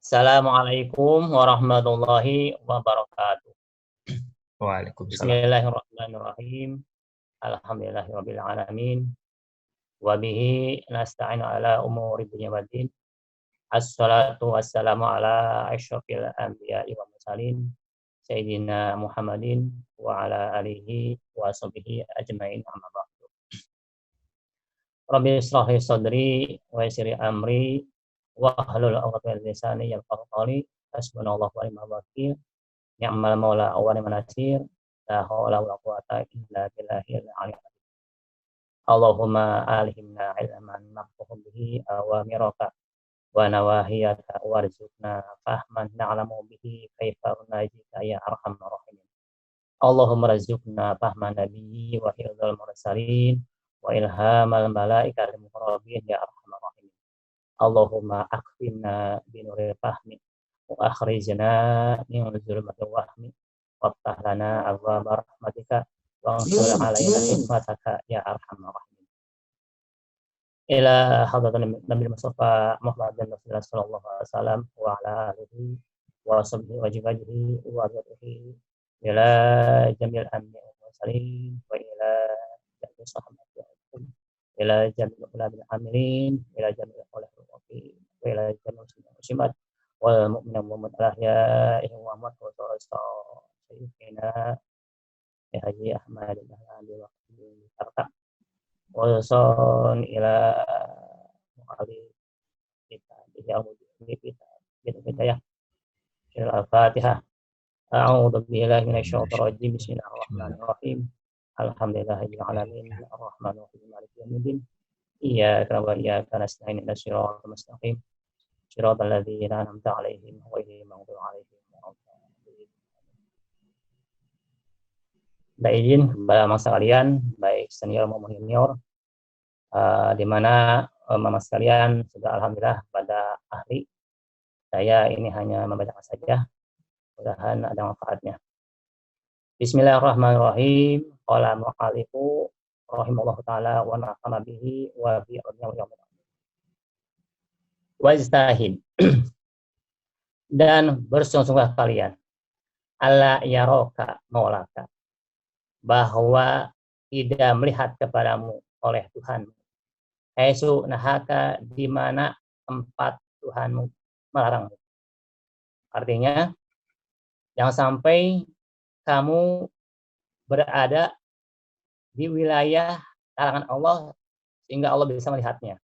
Assalamualaikum warahmatullahi wabarakatuh. Waalaikumsalam. Bismillahirrahmanirrahim. Alhamdulillahirabbil alamin. Wa bihi nasta'inu ala umuri dunya waddin. Assalatu wassalamu ala asyrofil anbiya'i wa mursalin sayyidina Muhammadin wa ala alihi wa sahbihi ajmain, amma ba'du. Rabbi israh li sadri wa yassir li amri wa hlul 'uqdatam min lisani yafqahu qawli. Hasbunallahu wa ni'mal wakil. Ni'mal maula wa ni'mal nasir. La haula wa la quwata illa billahil aliyyil azim. Allahumma alhimna ilman naf'u bihi awamiraka wa nawahiyaka warzuqna fahman na'lamu bihi kaifa nunajika ya arhamar rahimin. Allahumma rizqna fahman nabiyyi wa hifdzal mursalin wa ilhamal malaikatil muqarrabin ya arhamar rahimin. Allahumma akfina binuril fahmi wa akhrijna min zulmatil wahmi waftah lana abwaaba rahmatika wa ansur alaina hikmataka ya arhamar rahimin. Ila hadratin Nabi Mustafa Muhammadin Rasulullah sallallahu alaihi wasallam wa ala alihi wa sahbihi wa jibajihi wa dzatihi ila jamil anbiya wal mursalin wa ila jamil sahabati ila jamil ulamaul amilin ila jamil ulamaul waqi wa ila jamil muslimat wal mu'minin wal mu'minat ahya'i wa amwat wa sayyidina ya Haji Ahmad bin Abdul Wahid Tarta wa son ila mu'ali kita kita ya al-Fatihah. A'udzu billahi minasyaitonir rajim. Bismillahirrahmanirrahim. Alhamdulillahirabbil alamin arrahmanir rahim maliki yaumiddin. Iyyaka na'budu wa iyyaka nasta'in ihdinas siratal mustaqim siratal ladzina an'amta 'alaihim ghairil maghdubi 'alaihim waladdallin. Baik, izin kepada masa kalian, baik senior maupun junior, di mana mama sekalian sudah alhamdulillah pada ahli. Saya ini hanya membacakan saja, mudah-mudahan ada manfaatnya. Bismillahirrahmanirrahim. Qala mu'allifu rahimallahu ta'ala wa nafa'ana bihi wa bi ulumil wajtahid. Dan bersungguh-sungguh kalian alla yaraka maulaka, bahwa tidak melihat kepadamu oleh Tuhanmu. Haisu nahaka, di mana tempat Tuhanmu melarangmu. Artinya, jangan sampai kamu berada di wilayah larangan Allah sehingga Allah bisa melihatnya.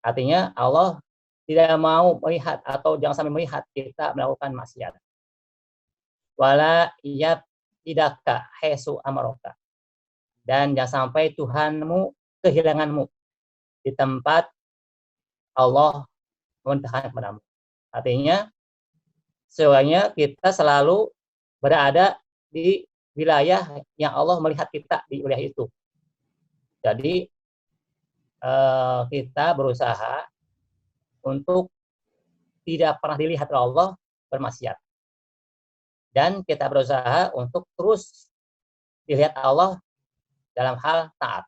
Artinya Allah tidak mau melihat atau jangan sampai melihat kita melakukan maksiat. Wala yabtidaka haisu amaroka, dan jangan sampai Tuhanmu kehilanganmu di tempat Allah memerintahkan kepadamu. Artinya, sebenarnya kita selalu berada di wilayah yang Allah melihat kita di wilayah itu. Jadi kita berusaha untuk tidak pernah dilihat oleh Allah bermaksiat. Dan kita berusaha untuk terus dilihat Allah dalam hal taat.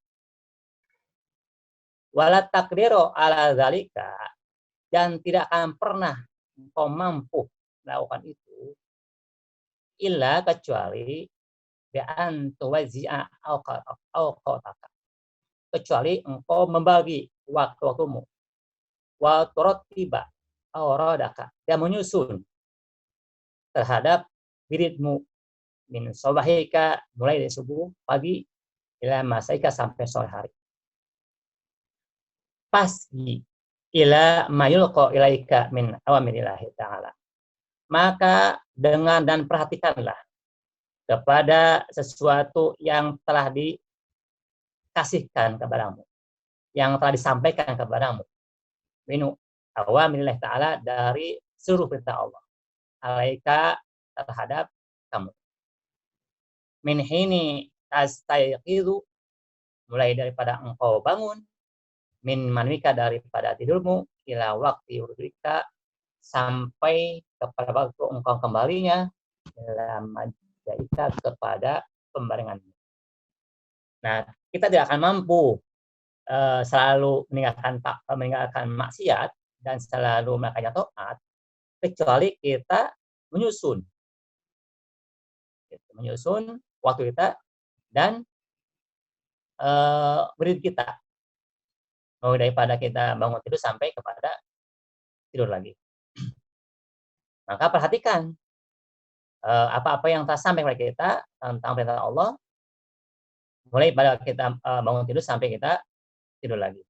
Wala taqdiru ala zalika, dan tidak akan pernah engkau mampu melakukan itu illa kecuali bi an tuwazzi'a awqataka, kecuali engkau membagi waktu-waktumu, wa turattiba awradaka, dan menyusun terhadap wiridmu min subahika, mulai dari subuh pagi ila masaika, sampai sore hari. Pasti ila mayulqa ilaika min awamirillahi ta'ala, maka dengar dan perhatikanlah kepada sesuatu yang telah dikasihkan kepadamu, yang telah disampaikan kepadamu, minu awamirillahi ta'ala, dari seluruh perintah Allah alaika, terhadap kamu. Min hini tastayqizu, mulai daripada engkau bangun, min manwika, daripada tidurmu, ila waqti urudika, sampai kepada waktu engkau kembalinya, ila majaika, kepada pembaringanmu. Nah, kita tidak akan mampu selalu meninggalkan maksiat dan selalu melakukan taat kecuali kita menyusun. Menyusun waktu kita dan berdiri kita. Mulai daripada kita bangun tidur sampai kepada tidur lagi. Maka perhatikan apa-apa yang telah sampai kepada kita tentang perintah Allah, mulai pada kita bangun tidur sampai kita tidur lagi.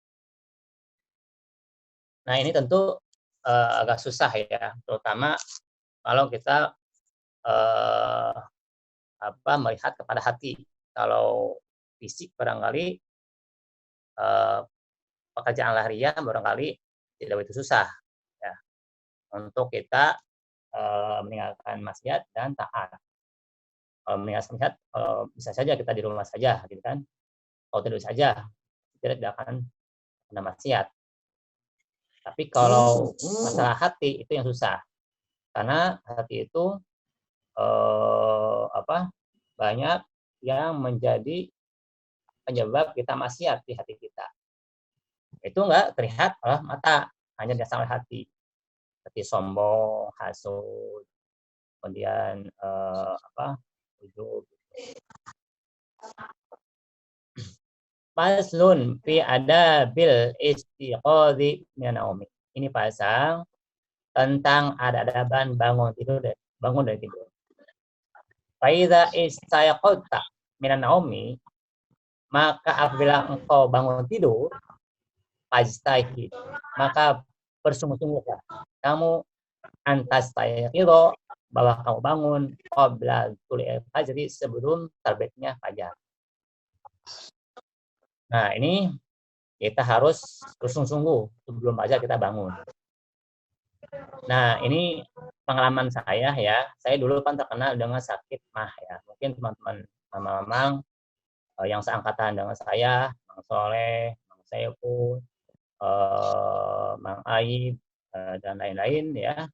Nah, ini tentu agak susah ya, terutama kalau kita melihat kepada hati. Kalau fisik barangkali pekerjaan lahiriah barangkali tidak begitu susah ya untuk kita meninggalkan maksiat dan taat. Kalau meninggalkan maksiat bisa saja kita di rumah saja gitu kan. Kalau tidur saja tidak akan kena maksiat. Tapi kalau masalah hati itu yang susah. Karena hati itu banyak yang menjadi penyebab kita maksiat di hati kita. Itu enggak terlihat oleh mata, hanya dirasakan oleh hati. Seperti sombong, hasud, kemudian ujub. Faslun fi adabil istiqadhi minan naumi. Ini pasal tentang adab-adaban bangun dari tidur. Fa iza istayaqadta minan naumi, maka apabila engkau bangun tidur, fajtahid, maka bersungguh-sungguhlah kamu antastayqidha, bahwa kamu bangun qabla tulu'il fajri, sebelum terbitnya fajar. Nah, ini kita harus bersungguh-sungguh sebelum fajar kita bangun. Nah, ini pengalaman saya ya. Saya dulu kan terkenal dengan sakit mah ya. Mungkin teman-teman mamang yang seangkatan dengan saya, Mang Soleh, Mang Saiful, Mang Aib, dan lain-lain ya,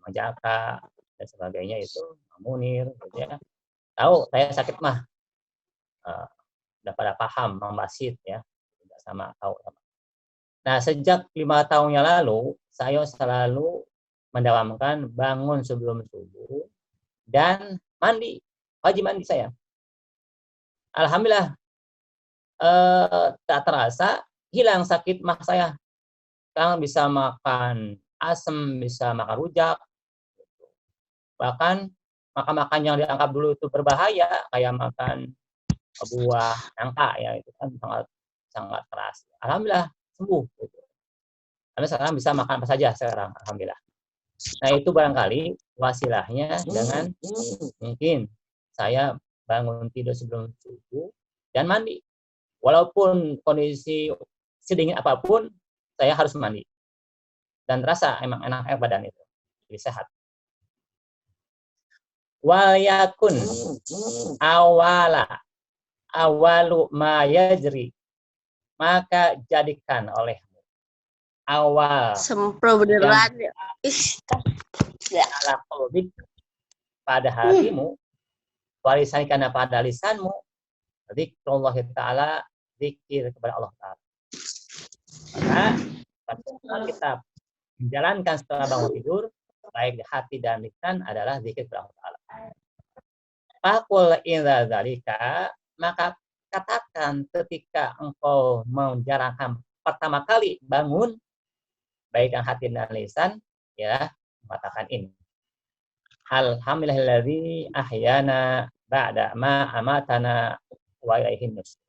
Mang Jaka dan sebagainya itu, Mang Munir, gitu ya. Tahu saya sakit mah, udah pada paham, Mang Basit ya, tidak sama tahu. Nah, sejak 5 tahun yang lalu, saya selalu mendawamkan bangun sebelum subuh dan mandi, wajib mandi saya. Alhamdulillah, tak terasa hilang sakit mah saya. Sekarang bisa makan asam, bisa makan rujak, bahkan makan-makan yang dianggap dulu itu berbahaya, kayak makan buah nangka ya, itu kan sangat keras. Alhamdulillah sembuh. Gitu. Karena sekarang bisa makan apa saja sekarang, alhamdulillah. Nah, itu barangkali wasilahnya dengan mungkin saya bangun tidur sebelum subuh dan mandi. Walaupun kondisi sedingin apapun, saya harus mandi. Dan terasa emang enak badan itu. Jadi sehat. Wal yakun awalu ma yajri, maka jadikan oleh awal sempro beneran ya. Ala qalbik, pada hatimu, walisanikana pada lisanmu, zikrullah ta'ala, zikir kepada Allah ta'ala. Maka kita menjalankan setelah bangun tidur, baik di hati dan lisan, adalah zikir kepada Allah ta'ala. Faqul idza dzalika, maka katakan ketika engkau menjalankan pertama kali bangun, baik yang hati dan lisan, ya, mengatakan ini. Alhamdulillahilladzi ahyana ba'da ma amatana wa ilaihin nusyur.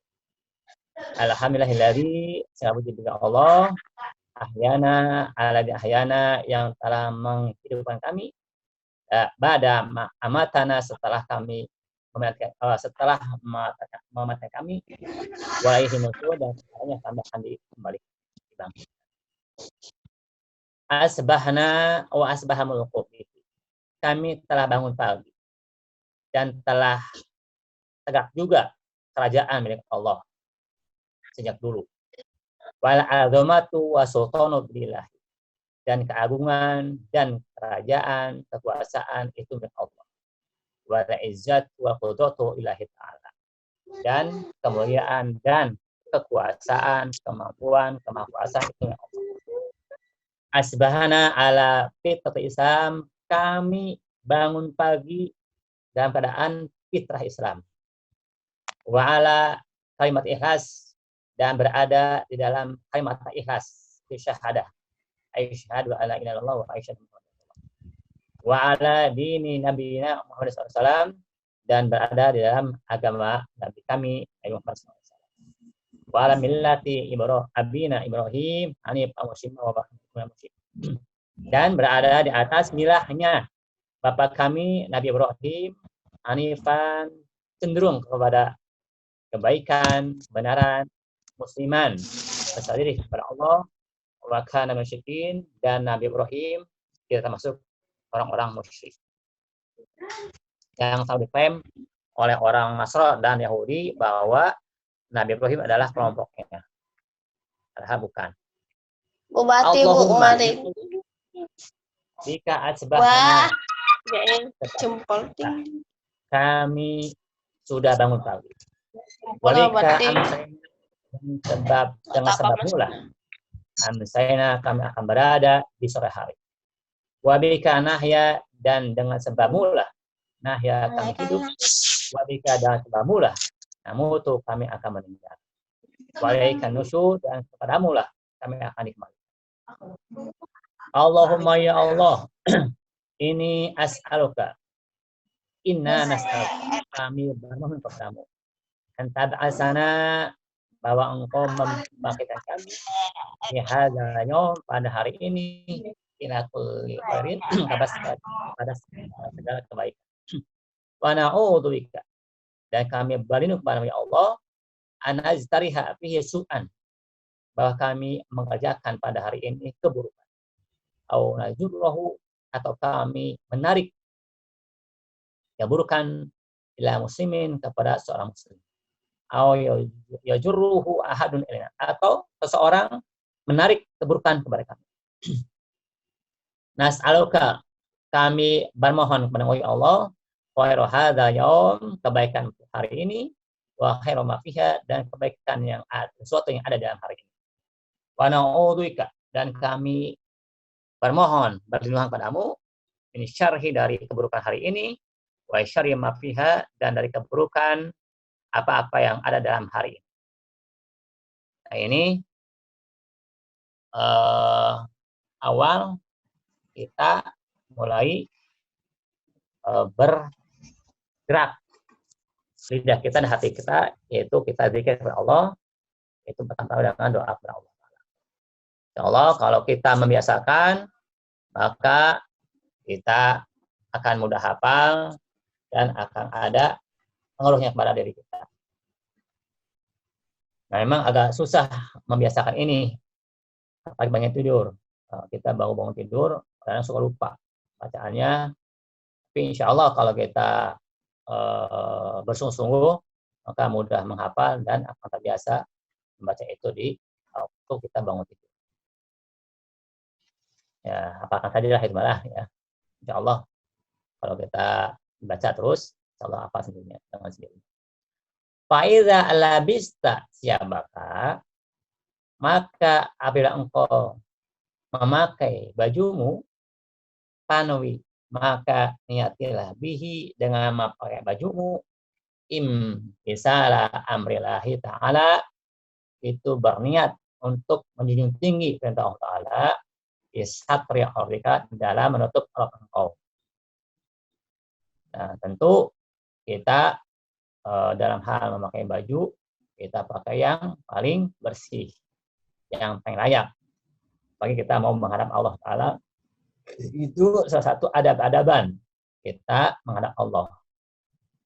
Alhamdulillahilladzi, segala puji bagi Allah, ahyana yang telah menghidupkan kami, ba'da ma amatana, setelah kami mematikan kami, wa ilaihin nusyur, dan setelahnya kami akan dibangkitkan. Asbahna wa asbahamul qubbi, kami telah bangun pagi dan telah tegak juga kerajaan milik Allah sejak dulu. Wal azamatu wa sultanu billahi, dan keagungan dan kerajaan, kekuasaan itu milik Allah. Wal izzat wa qudratu ilahi ta'ala, dan kemuliaan dan kekuasaan, kemampuan itu milik Allah. Asbahana ala fitrati Islam, kami bangun pagi dalam keadaan fitrah Islam. Wa ala kalimat ikhlas, dan berada di dalam kalimat ikhlas, syahadah. Asyhadu alla ilaha illallah wa asyhadu wa ala dini nabiyina Muhammad SAW, dan berada di dalam agama Nabi kami Nabi Muhammad SAW. Wa ala millati abina Ibrahim hanif wa dan berada di atas milahnya Bapak kami Nabi Ibrahim hanifan, cenderung kepada kebaikan, kebenaran, musliman, berserah diri kepada Allah, wa kana musyrikin, dan Nabi Ibrahim tidak termasuk orang-orang musyrik yang selalu diklaim oleh orang Nasrani dan Yahudi bahwa Nabi Ibrahim adalah kelompoknya. Padahal bukan. Allahumma jika asbahana kami sudah bangun pagi. Walika dengan sebab mula amsayna kami akan berada di sore hari. Wabika nahya, dan dengan sebab mula nahya kami hidup. Wabika dengan sebab mula namutu kami akan meninggal. Walaika nusyur, dan kepadamu lah kami akan nikmati. Allahumma ya Allah, ini as'aluka, inna nas'aluka, kami bermohon kepadamu, antab asana, bahwa engkau membangkitkan kami di hadzal yaum, pada hari ini, ila kulli khairin, pada segala kebaikan. Wa na'udzubika, dan kami berlindung kepada ya Allah, an aztariha fihi su'an, bahwa kami mengerjakan pada hari ini keburukan. Au najurruhu, atau kami menarik keburukan ila muslimin, kepada seorang muslim. Au yajurruhu ahadun ilaina, atau seseorang menarik keburukan kepada kami. Nas'aluka, kami bermohon kepada Allah, khairu hadzal yaum, kebaikan hari ini, wa khairu ma fiha, dan kebaikan yang ada, sesuatu yang ada dalam hari ini. Wa na'udzubika, dan kami bermohon berlindung padamu ini syarhi, dari keburukan hari ini, wa syarri ma fiha, dan dari keburukan apa-apa yang ada dalam hari ini. Nah, ini awal kita mulai bergerak lidah kita dan hati kita, yaitu kita zikir kepada Allah, itu bertambah dengan doa kepada Allah. Insya Allah kalau kita membiasakan, maka kita akan mudah hafal dan akan ada pengaruhnya kepada diri kita. Nah, memang agak susah membiasakan ini. Pagi banyak tidur, kita baru bangun tidur, kadang suka lupa bacaannya. Tapi insya Allah kalau kita bersungguh-sungguh, maka mudah menghafal dan akan terbiasa membaca itu di waktu kita bangun tidur. Ya, apakah tadilah hikmah ya. Insya Allah kalau kita baca terus, insya Allah apa sendirinya dengan sendirinya. Faiza labista siabaka, maka apabila engkau memakai bajumu, tanwi, maka niatilah bihi, dengan memakai bajumu, imtisala amrillahi ta'ala, itu berniat untuk menjunjung tinggi perintah Allah Ta'ala, isatri aurika, dalam menutup aurat engkau. Nah, tentu kita dalam hal memakai baju, kita pakai yang paling bersih, yang paling layak. Bagi kita mau menghadap Allah Ta'ala, itu salah satu adab-adaban kita menghadap Allah.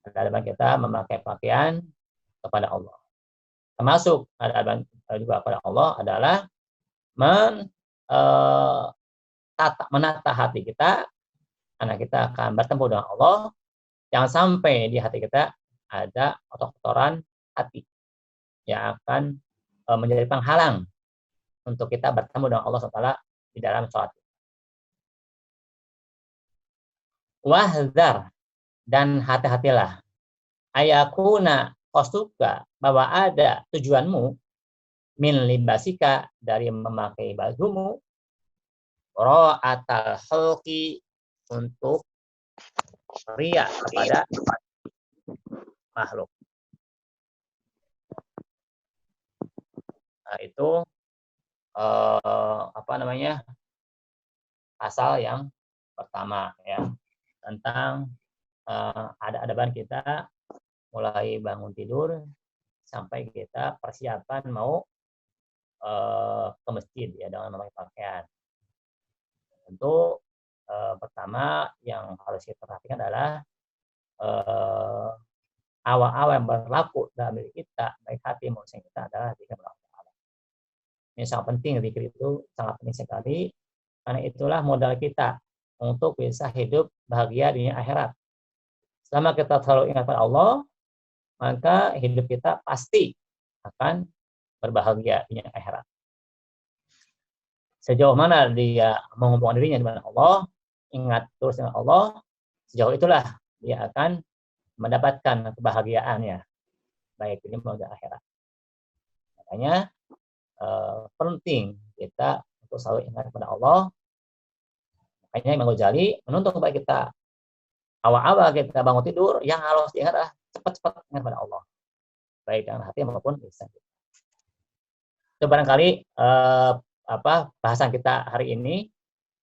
Adaban kita memakai pakaian kepada Allah. Termasuk adaban juga kepada Allah adalah menata hati kita, karena kita akan bertemu dengan Allah. Jangan sampai di hati kita ada kotoran hati yang akan menjadi penghalang untuk kita bertemu dengan Allah SWT di dalam sholat. Wahdar, dan hati-hatilah, ayakuna qasduka, bahwa ada tujuanmu, min libasika, dari memakai bajumu, ra'atal khalqi, untuk riya kepada makhluk. Nah, itu pasal yang pertama ya, tentang ada-adaban kita mulai bangun tidur sampai kita persiapan mau ke masjid ya dengan memakai pakaian. Tentu pertama yang harus kita perhatikan adalah awal-awal yang berlaku dalam diri kita, baik hati maupun kita, adalah zikir Allah. Ini sangat penting, zikir itu sangat penting sekali, karena itulah modal kita untuk bisa hidup bahagia di dunia akhirat. Selama kita selalu ingat pada Allah, maka hidup kita pasti akan berbahagia di dunia akhirat. Sejauh mana dia menghubungkan dirinya dengan Allah, ingat terus dengan Allah, sejauh itulah dia akan mendapatkan kebahagiaannya, baik ini maupun akhirat. Makanya penting kita untuk selalu ingat kepada Allah. Makanya Imam Ghazali menuntut kepada kita, awal-awal kita bangun tidur, yang harus diingat adalah cepat-cepat ingat kepada Allah, baik dengan hati maupun lisan. Itu barangkali bahasan kita hari ini,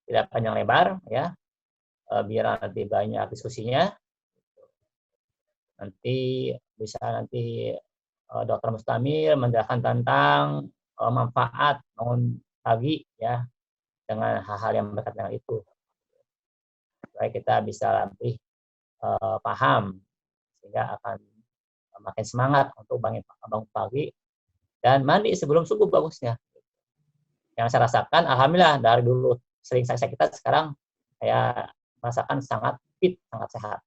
tidak panjang lebar ya, biar nanti banyak diskusinya. Nanti bisa Dr. Mustamir menjelaskan tentang manfaat bangun pagi ya, dengan hal-hal yang berkaitan dengan itu, supaya kita bisa lebih paham, sehingga akan makin semangat untuk bangun pagi dan mandi sebelum subuh bagusnya. Yang saya rasakan, alhamdulillah dari dulu sering saya sakit, sekarang saya merasakan sangat fit, sangat sehat.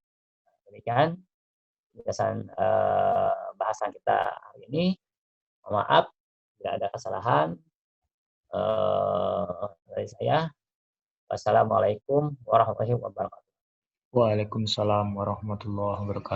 Demikian bahasan kita hari ini. Maaf tidak ada kesalahan dari saya. Wassalamualaikum warahmatullahi wabarakatuh. Waalaikumsalam warahmatullahi wabarakatuh.